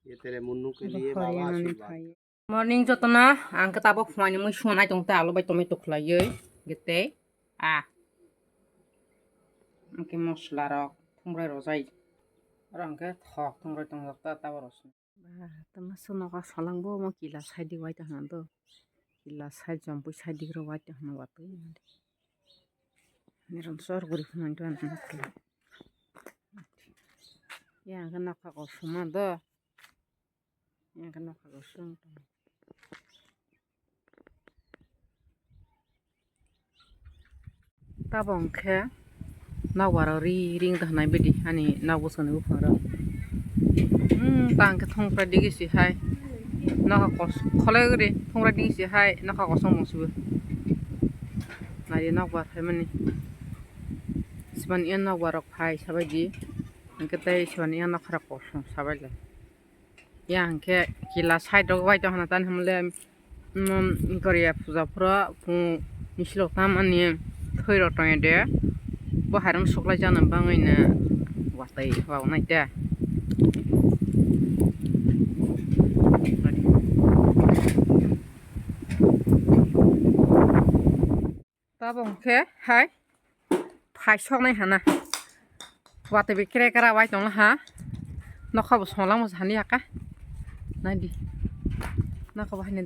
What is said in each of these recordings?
ये तेरे मुन्नू के लिए बाबा आशीर्वाद। मॉर्निंग जतना आं किताब फुमानि मै सुनाय दं ता आलो बाय टमेट' खलायै गेते आंके मस्ला रक थंब्राय रजाय आंके थक थंब्राय तंगता तावरस तमा सुनका सलांबो म किला साइड वाइ तहनदो किला साइड जम्पु साइड ग्रो वाइ तहन वातै निरन सर गुरि फुनाय तो आन या आंके नखा को सुमा द आंके नखा को सुम ताबंखे नावार ring दहनाय बायदि आनि नावबो सोनोबो फारो तांके थंफ्रा दिगिसि हाय नखा कस खलाय गरि थंफ्रा दिगिसि हाय नखा कसं मसबो नारि नावार हाय माने सिबान इया नावार फाय साबायदि आंके ताय सिबान इया नखरा कसं साबायला या आंके किला साइड वाइ तहना तान हमले गरिया फुजाफ्रा फुं निसिल तामानि थैर तय दे बहारं सकलाय जानो बाङैनो वातै वावनाय दे ताबंखे हाय फायसकनाय हाना वातै बेक्रे करा वाइ दं हा नखाबो संलां मोसानि आका नायदि नखाबो हायनो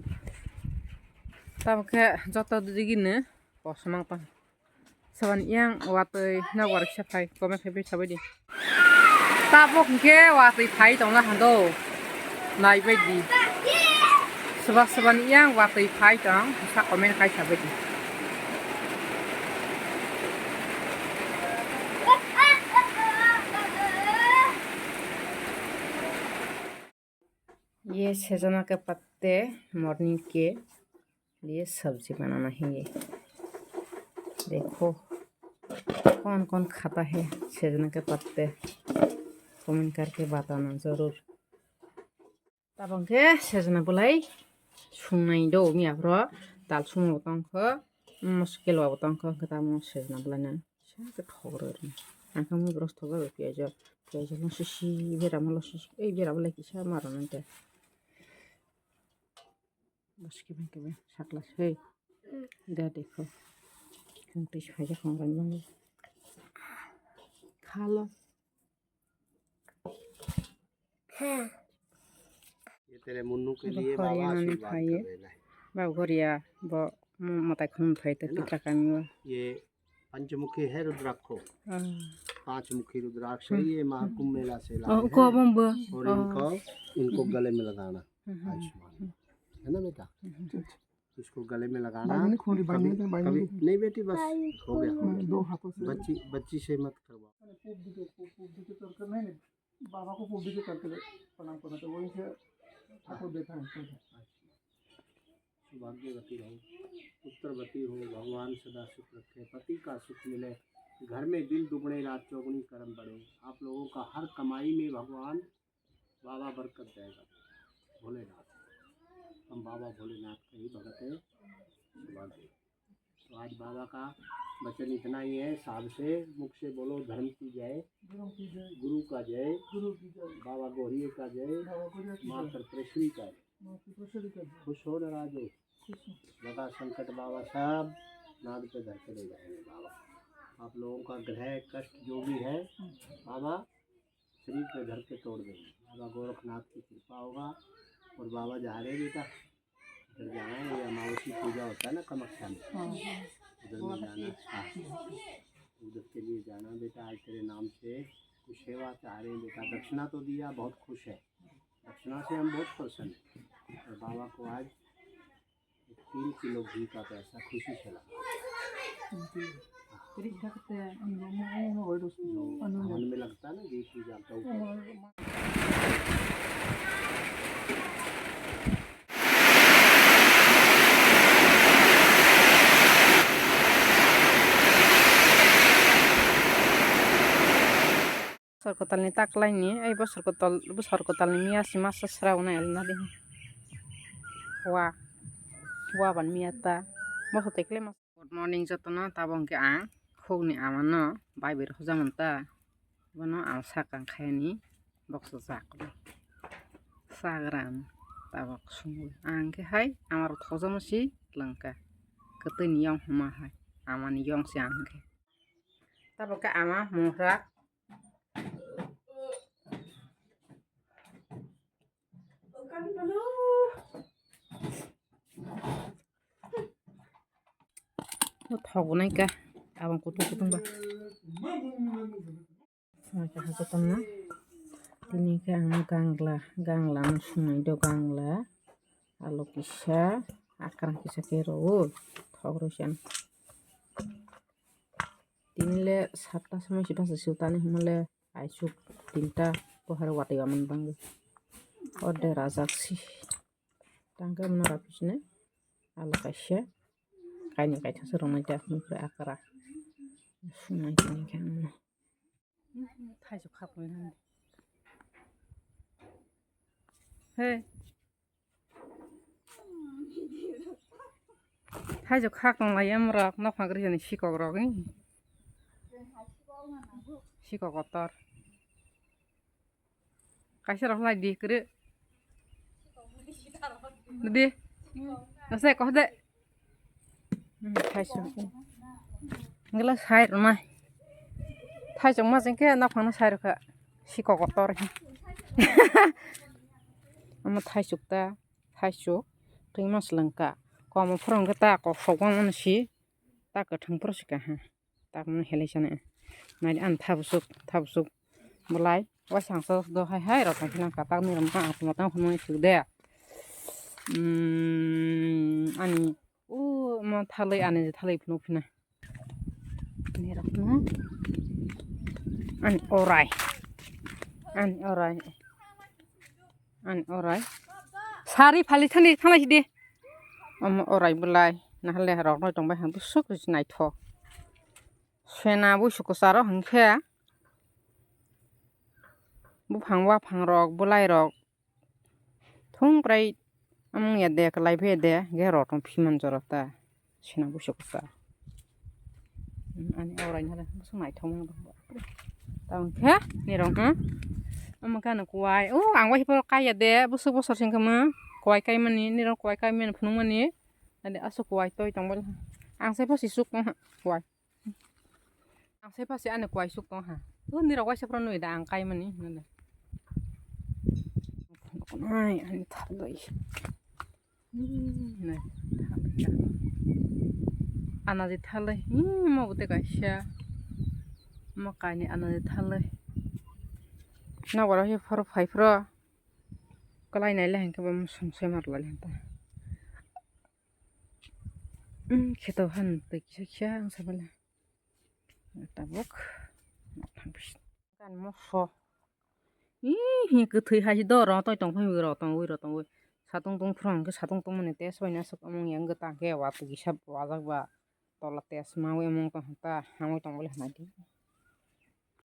ताबंखे जत दिगिनो कसमां पा saban yang watui na war safai kome febre sabadi tabok ke watui phai tong la hando nai baidi saban yang watui phai tong sa komen kai sabadi ये सजना के पत्ते मॉर्निंग के लिए सब्जी बनाना है ये देखो कौन कौन खाता है सजना के पत्ते कमेंट करके बताना जरूर ताबंखे सजना बुलाई सुनाय दो मियाफ्रा दाल सुमो तंखो मुश्किल बाबो तंखो कता मो सजना बुलाना के ठोर आंखा मो ग्रस्त गो पियाज न सिसि बेरा मलो सिसि ए बेरा बुलाई किसा मारन दे बस के सकला है दे देखो fyjak orang banget kalau ये तेरे मुन्नू के लिए बाबा आशीर्वाद कर रहे हैं Baba Garia bo Mwtai khum phai te pitra kami ये पंचमुखी है रुद्राक्ष 5 मुखी रुद्राक्ष है ये महाकुंभ मेला से लाए हैं और इनको गले में लगाना आयुष्मान है ना बेटा इसको गले में लगाना कभी नहीं बेटी बस हो गया 2 हाथों से बच्ची से मत करवाओ बाबा को पूज के करके प्रणाम करना तो वही से ठाकुर देखा है सौभाग्यवती रहो पुत्रवती हो भगवान सदा सुख रखे पति का सुख मिले घर में दिन दुगने रात चौगुनी कर्म बढ़े आप लोगों का हर कमाई में भगवान बाबा बरकत देगा भोलेनाथ हम बाबा भोलेनाथ के ही भगत है तो आज बाबा का वचन इतना ही है साहब से मुख से बोलो धर्म की जय गुरु का जय बाबा गौरिये का जय माँ त्रिपुरेश्वरी का जय खुश हो नाराज हो लगा संकट बाबा साहब नाद पे धर के ले जाएंगे बाबा आप लोगों का ग्रह कष्ट जो भी है बाबा शरीर पे धर के तोड़ देंगे बाबा गोरखनाथ की कृपा होगा और बाबा जा रहे बेटा उधर जाना है ये अमावस्या पूजा होता है ना कामाख्या में उधर में जाना उधर के लिए जाना बेटा आज तेरे नाम से कुछ सेवा चाह रहे हैं बेटा दक्षिणा तो दिया बहुत खुश है दक्षिणा से हम बहुत प्रसन्न हैं और बाबा को आज 3 किलो घी का पैसा खुशी से लगा मन में लगता है ना घी की जाता हूँ सरकोतालनि ताकलायनि ओइ बोसोरकोतालनि मियासि मासा स्रावनाय आलना दे हुआ ban miata mo tekle mas good morning jotona tabongke ang khogni amano baibir hojamonta bono ang sakang khaini bokso jak Sagran tabak sungguh angke hai amar thoja masi langka keteni yang mahai amani yang si angke tabak ama muhrak thogunai ka abang kutung ba macam itu teman ini ke ang gangla sungai do gangla alo kisah akar kisah kero thogrusian tinle sabta samai sudah sesultan mule aisuk tinta pohar wati gaman bang ode razaksi tangga menarapisne alo kisah kaini kaita serong aja mukre akara sungai ini kan thaijuk khapun Hey. Thaijuk khak tong lai am rak nok phagri jani sikok rok ni. Sikok kotor. Kaisa rok lai di kre. Di. Nase koh de. Thaijuk. Ngela sai rumah. Thaijuk ma jengke nok phangna sai rok sikok kotor. Ama thaijuk ta thaijuk tungmas langka koma phorong ta ko sogwang si ta ka thang prosika ha ta mun helesana nai an thabsuk bulai wasang so do hai ro thang ka ta ni ram ka atma ta phon su de ani ma thalai ani thalai phno phina ni rak na an orai sari phali thani thalai de orai bulai nahle rok noi tongbai hang busuk nai tho sena busuk ko saro hangkhe bu phangwa phangrok bulai rok thungprai amung ya de klai phe de ge rok tong phiman jorota sena busuk ko sa ani orai nahle busuk nai thong tong khe ni rok ha amkan kwai angwai por kaya de busuk bosor singkama kwai kai mani ni rok kwai kai men phunu mani ade asu kwai toy tongbal ang sai pasi suk tong ha kwai ang sai pasi ane kwai suk tong ha ni rok wai sa pron da ang kai mani nale ai ani thaloi nai anaji thaloi mo bute kaisha mo kaini anaji thaloi na wara he for phai pro kwlai nai le hang ka bam somse marla le ta Kita han teki siang sabala tabok kan moso ih keuthui hai do ro toi tong phai ro tong wi satung tong phrong ke satung tong mane tes baina sok among yang ge ta ge wa tu gisap wa jak ba tola tes ma wi among ta hamoi tong bole hanai